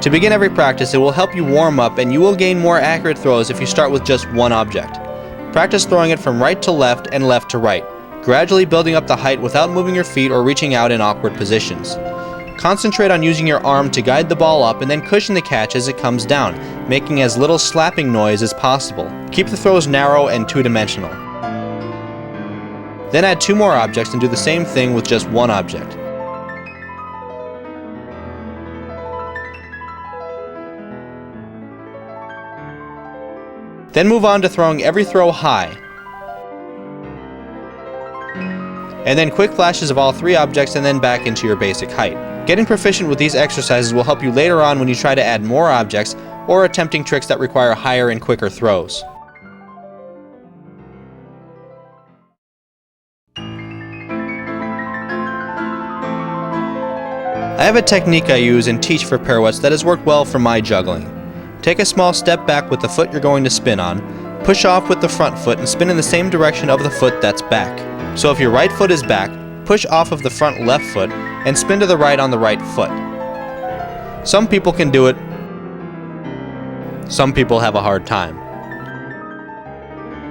To begin every practice, it will help you warm up and you will gain more accurate throws if you start with just one object. Practice throwing it from right to left and left to right, gradually building up the height without moving your feet or reaching out in awkward positions. Concentrate on using your arm to guide the ball up and then cushion the catch as it comes down, making as little slapping noise as possible. Keep the throws narrow and two-dimensional. Then add two more objects and do the same thing with just one object. Then move on to throwing every throw high. And then quick flashes of all three objects and then back into your basic height. Getting proficient with these exercises will help you later on when you try to add more objects or attempting tricks that require higher and quicker throws. I have a technique I use and teach for pirouettes that has worked well for my juggling. Take a small step back with the foot you're going to spin on, push off with the front foot and spin in the same direction of the foot that's back. So if your right foot is back, push off of the front left foot and spin to the right on the right foot. Some people can do it, some people have a hard time.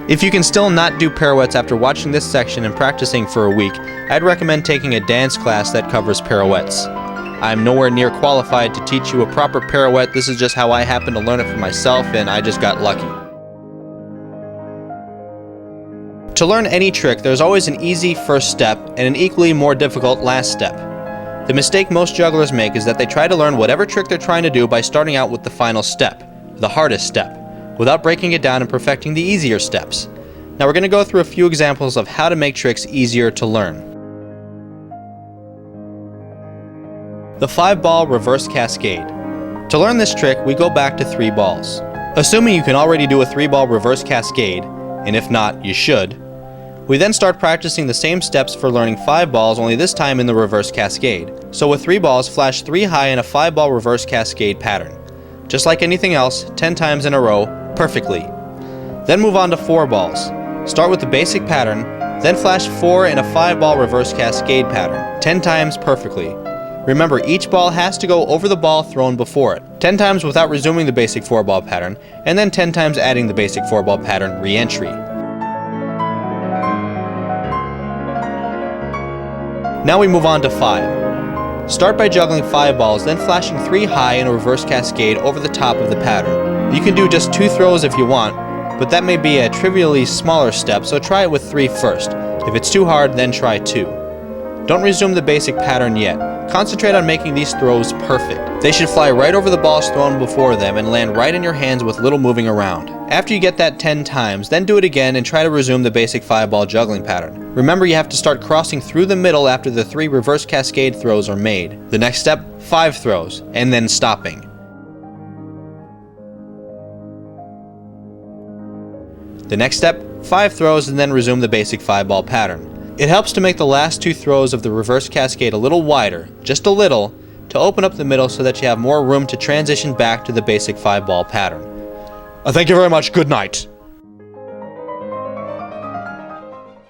If you can still not do pirouettes after watching this section and practicing for a week, I'd recommend taking a dance class that covers pirouettes. I'm nowhere near qualified to teach you a proper pirouette. This is just how I happened to learn it for myself and I just got lucky. To learn any trick, there's always an easy first step and an equally more difficult last step. The mistake most jugglers make is that they try to learn whatever trick they're trying to do by starting out with the final step, the hardest step, without breaking it down and perfecting the easier steps. Now we're going to go through a few examples of how to make tricks easier to learn. The 5-ball reverse cascade. To learn this trick, we go back to 3 balls. Assuming you can already do a 3-ball reverse cascade, and if not, you should, we then start practicing the same steps for learning 5 balls, only this time in the reverse cascade. So with 3 balls, flash 3 high in a 5-ball reverse cascade pattern. Just like anything else, 10 times in a row, perfectly. Then move on to 4 balls. Start with the basic pattern, then flash 4 in a 5-ball reverse cascade pattern, 10 times perfectly. Remember, each ball has to go over the ball thrown before it, 10 times without resuming the basic 4-ball pattern, and then 10 times adding the basic 4-ball pattern re-entry. Now we move on to 5. Start by juggling 5 balls, then flashing 3 high in a reverse cascade over the top of the pattern. You can do just 2 throws if you want, but that may be a trivially smaller step, so try it with 3 first. If it's too hard, then try 2. Don't resume the basic pattern yet. Concentrate on making these throws perfect. They should fly right over the balls thrown before them and land right in your hands with little moving around. After you get that 10 times, then do it again and try to resume the basic 5-ball juggling pattern. Remember, you have to start crossing through the middle after the 3 reverse cascade throws are made. The next step, 5 throws, and then stopping. The next step, 5 throws and then resume the basic 5-ball pattern. It helps to make the last 2 throws of the reverse cascade a little wider, just a little, to open up the middle so that you have more room to transition back to the basic 5-ball pattern. Thank you very much, good night.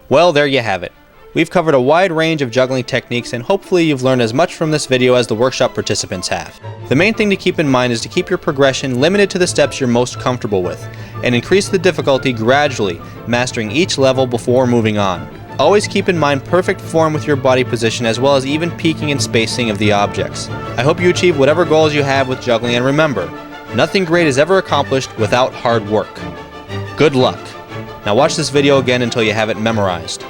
Well, there you have it. We've covered a wide range of juggling techniques, and hopefully you've learned as much from this video as the workshop participants have. The main thing to keep in mind is to keep your progression limited to the steps you're most comfortable with, and increase the difficulty gradually, mastering each level before moving on. Always keep in mind perfect form with your body position, as well as even peaking and spacing of the objects. I hope you achieve whatever goals you have with juggling, and remember, nothing great is ever accomplished without hard work. Good luck. Now watch this video again until you have it memorized.